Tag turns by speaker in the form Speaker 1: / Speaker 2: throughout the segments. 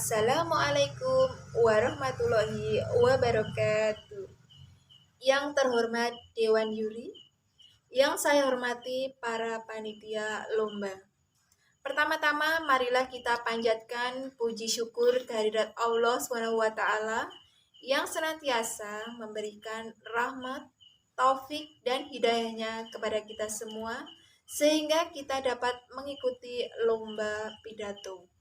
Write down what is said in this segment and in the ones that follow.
Speaker 1: Assalamualaikum warahmatullahi wabarakatuh. Yang terhormat Dewan Juri, yang saya hormati para panitia lomba. Pertama-tama marilah kita panjatkan puji syukur kehadirat Allah SWT yang senantiasa memberikan rahmat, taufik, dan hidayahnya kepada kita semua sehingga kita dapat mengikuti lomba pidato.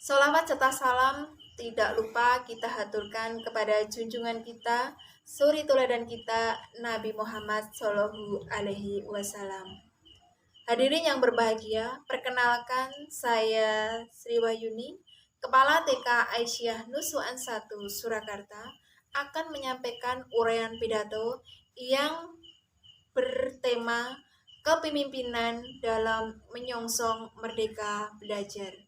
Speaker 1: Sholawat serta salam tidak lupa kita haturkan kepada junjungan kita, suri teladan kita, Nabi Muhammad Shallallahu Alaihi Wasallam. Hadirin yang berbahagia, perkenalkan saya Sri Wahyuni, Kepala TK Aisyah Nusuan 1 Surakarta, akan menyampaikan uraian pidato yang bertema kepemimpinan dalam menyongsong merdeka belajar.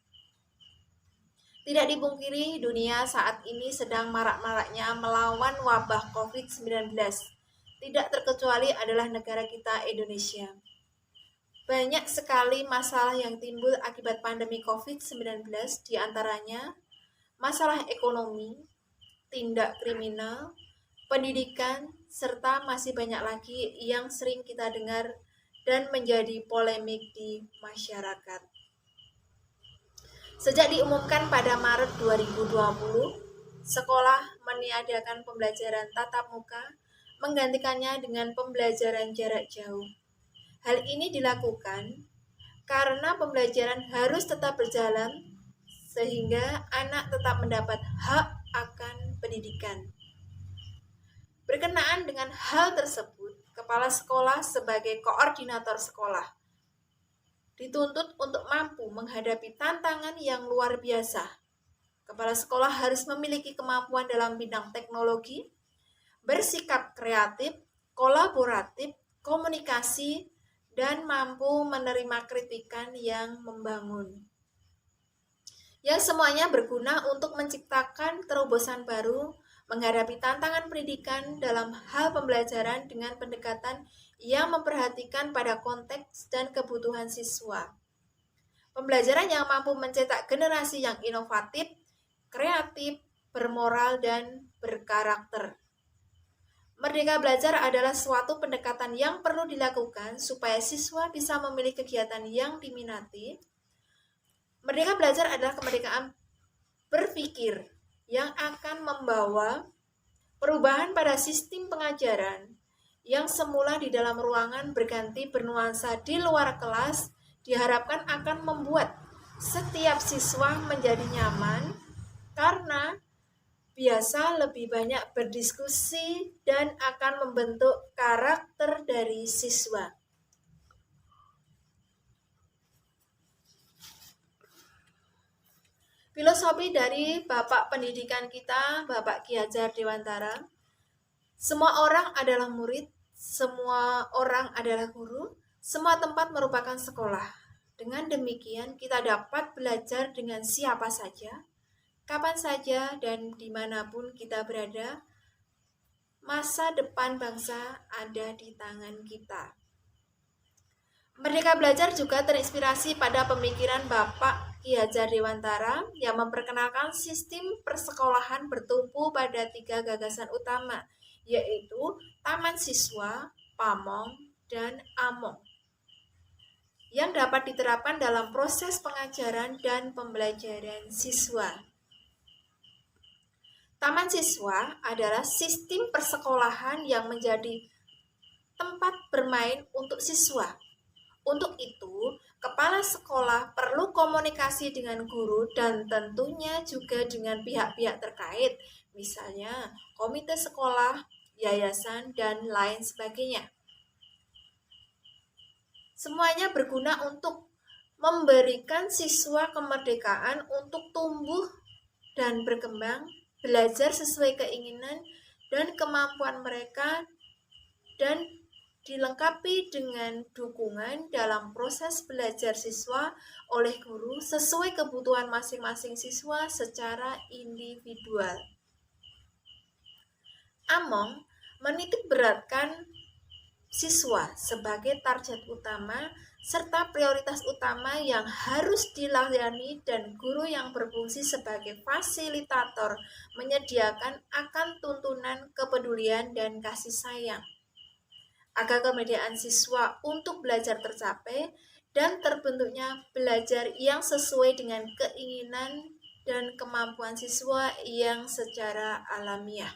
Speaker 1: Tidak dipungkiri, dunia saat ini sedang marak-maraknya melawan wabah COVID-19. Tidak terkecuali adalah negara kita, Indonesia. Banyak sekali masalah yang timbul akibat pandemi COVID-19, diantaranya masalah ekonomi, tindak kriminal, pendidikan, serta masih banyak lagi yang sering kita dengar dan menjadi polemik di masyarakat. Sejak diumumkan pada Maret 2020, sekolah meniadakan pembelajaran tatap muka, menggantikannya dengan pembelajaran jarak jauh. Hal ini dilakukan karena pembelajaran harus tetap berjalan, sehingga anak tetap mendapat hak akan pendidikan. Berkenaan dengan hal tersebut, kepala sekolah sebagai koordinator sekolah dituntut untuk mampu menghadapi tantangan yang luar biasa. Kepala sekolah harus memiliki kemampuan dalam bidang teknologi, bersikap kreatif, kolaboratif, komunikasi, dan mampu menerima kritikan yang membangun. Yang semuanya berguna untuk menciptakan terobosan baru menghadapi tantangan pendidikan dalam hal pembelajaran dengan pendekatan yang memperhatikan pada konteks dan kebutuhan siswa. Pembelajaran yang mampu mencetak generasi yang inovatif, kreatif, bermoral, dan berkarakter. Merdeka belajar adalah suatu pendekatan yang perlu dilakukan supaya siswa bisa memilih kegiatan yang diminati. Merdeka belajar adalah kemerdekaan berpikir yang akan membawa perubahan pada sistem pengajaran yang semula di dalam ruangan berganti bernuansa di luar kelas, diharapkan akan membuat setiap siswa menjadi nyaman karena biasa lebih banyak berdiskusi dan akan membentuk karakter dari siswa. Filosofi dari Bapak Pendidikan kita, Bapak Ki Hajar Dewantara, semua orang adalah murid, semua orang adalah guru, semua tempat merupakan sekolah. Dengan demikian kita dapat belajar dengan siapa saja, kapan saja, dan dimanapun kita berada. Masa depan bangsa ada di tangan kita. Merdeka Belajar juga terinspirasi pada pemikiran Bapak Ki Hajar Dewantara yang memperkenalkan sistem persekolahan bertumpu pada 3 gagasan utama, yaitu Taman Siswa, Pamong, dan Among, yang dapat diterapkan dalam proses pengajaran dan pembelajaran siswa. Taman Siswa adalah sistem persekolahan yang menjadi tempat bermain untuk siswa. Untuk itu, kepala sekolah perlu komunikasi dengan guru dan tentunya juga dengan pihak-pihak terkait, misalnya komite sekolah, yayasan, dan lain sebagainya. Semuanya berguna untuk memberikan siswa kemerdekaan untuk tumbuh dan berkembang, belajar sesuai keinginan dan kemampuan mereka, dan dilengkapi dengan dukungan dalam proses belajar siswa oleh guru sesuai kebutuhan masing-masing siswa secara individual. Among menitik beratkan siswa sebagai target utama serta prioritas utama yang harus dilayani, dan guru yang berfungsi sebagai fasilitator menyediakan akan tuntunan kepedulian dan kasih sayang, agar kemudian siswa untuk belajar tercapai dan terbentuknya belajar yang sesuai dengan keinginan dan kemampuan siswa yang secara alamiah.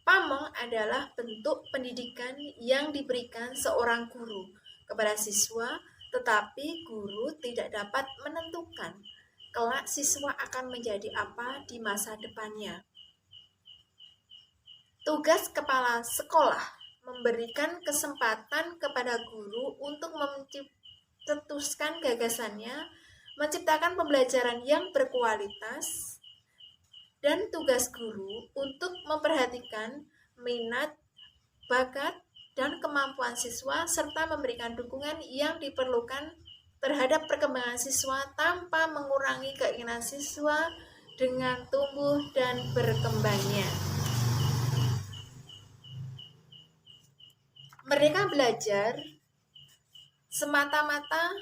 Speaker 1: Pamong adalah bentuk pendidikan yang diberikan seorang guru kepada siswa, tetapi guru tidak dapat menentukan kelak siswa akan menjadi apa di masa depannya. Tugas kepala sekolah memberikan kesempatan kepada guru untuk mencetuskan gagasannya, menciptakan pembelajaran yang berkualitas, dan tugas guru untuk memperhatikan minat, bakat, dan kemampuan siswa serta memberikan dukungan yang diperlukan terhadap perkembangan siswa tanpa mengurangi keinginan siswa dengan tumbuh dan berkembangnya. Merdeka belajar semata-mata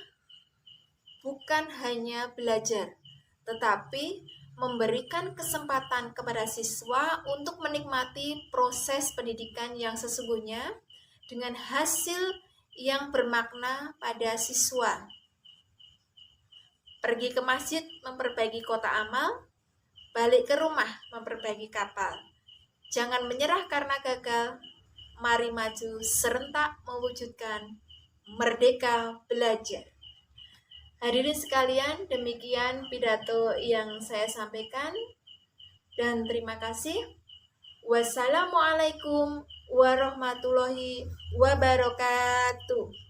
Speaker 1: bukan hanya belajar, tetapi memberikan kesempatan kepada siswa untuk menikmati proses pendidikan yang sesungguhnya dengan hasil yang bermakna pada siswa. Pergi ke masjid memperbaiki kotak amal, balik ke rumah memperbaiki kapal. Jangan menyerah karena gagal, mari maju serentak mewujudkan merdeka belajar. Hadirin sekalian, demikian pidato yang saya sampaikan, dan terima kasih. Wassalamualaikum warahmatullahi wabarakatuh.